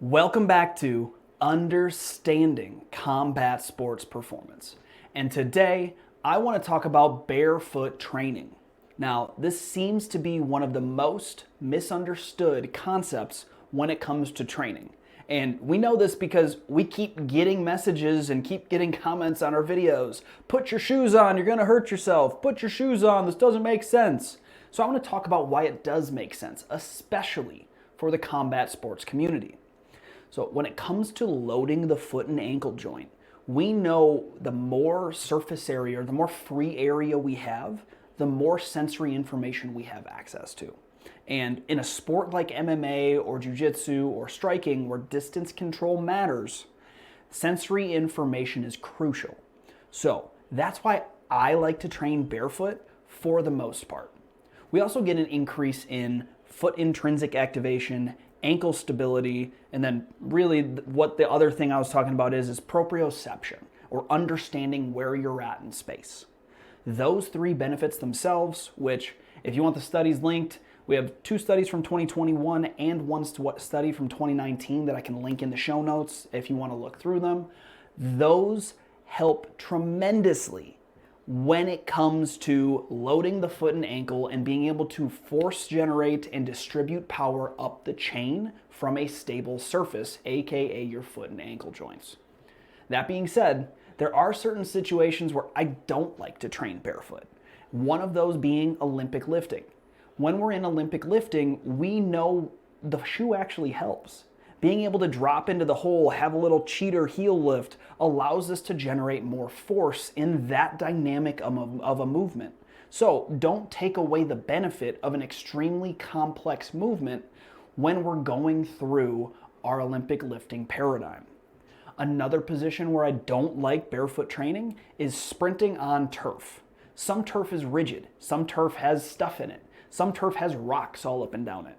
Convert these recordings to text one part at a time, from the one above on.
Welcome back to Understanding Combat Sports Performance. And today, I want to talk about barefoot training. Now, this seems to be one of the most misunderstood concepts when it comes to training. And we know this because we keep getting messages and keep getting comments on our videos. Put your shoes on, you're going to hurt yourself. Put your shoes on, this doesn't make sense. So I want to talk about why it does make sense, especially for the combat sports community. So when it comes to loading the foot and ankle joint, we know the more surface area, or the more free area we have, the more sensory information we have access to. And in a sport like MMA or jiu-jitsu or striking, where distance control matters, sensory information is crucial. So that's why I like to train barefoot for the most part. We also get an increase in foot intrinsic activation, ankle stability, and then really what the other thing I was talking about is proprioception, or understanding where you're at in space. Those three benefits themselves, which if you want the studies linked, we have 2 studies from 2021 and 1 study from 2019 that I can link in the show notes if you want to look through them. Those help tremendously when it comes to loading the foot and ankle and being able to force generate and distribute power up the chain from a stable surface, aka your foot and ankle joints. That being said, there are certain situations where I don't like to train barefoot. One of those being Olympic lifting. When we're in Olympic lifting, we know the shoe actually helps. Being able to drop into the hole, have a little cheater heel lift, allows us to generate more force in that dynamic of a movement. So don't take away the benefit of an extremely complex movement when we're going through our Olympic lifting paradigm. Another position where I don't like barefoot training is sprinting on turf. Some turf is rigid, some turf has stuff in it, some turf has rocks all up and down it.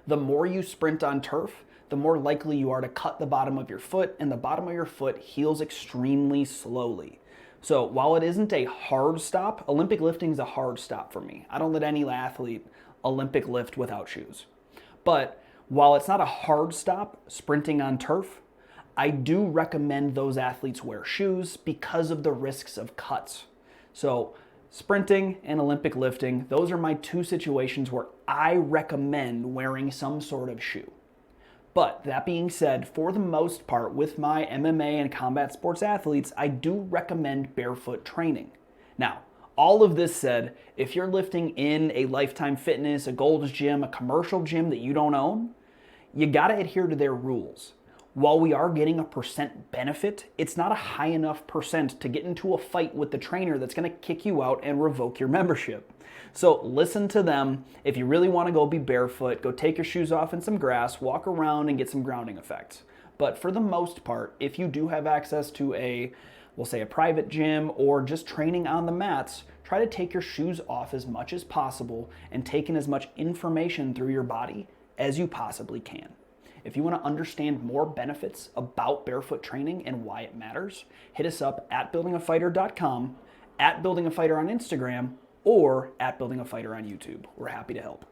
The more you sprint on turf, the more likely you are to cut the bottom of your foot, and the bottom of your foot heals extremely slowly. So while it isn't a hard stop, Olympic lifting is a hard stop for me. I don't let any athlete Olympic lift without shoes. But while it's not a hard stop, sprinting on turf, I do recommend those athletes wear shoes because of the risks of cuts. So sprinting and Olympic lifting, those are my 2 situations where I recommend wearing some sort of shoe. But that being said, for the most part, with my MMA and combat sports athletes, I do recommend barefoot training. Now, all of this said, if you're lifting in a Lifetime Fitness, a Gold's Gym, a commercial gym that you don't own, you gotta adhere to their rules. While we are getting a percent benefit, it's not a high enough percent to get into a fight with the trainer that's gonna kick you out and revoke your membership. So listen to them. If you really wanna go be barefoot, go take your shoes off in some grass, walk around and get some grounding effects. But for the most part, if you do have access to we'll say a private gym or just training on the mats, try to take your shoes off as much as possible and take in as much information through your body as you possibly can. If you want to understand more benefits about barefoot training and why it matters, hit us up at buildingafighter.com, at buildingafighter on Instagram, or at buildingafighter on YouTube. We're happy to help.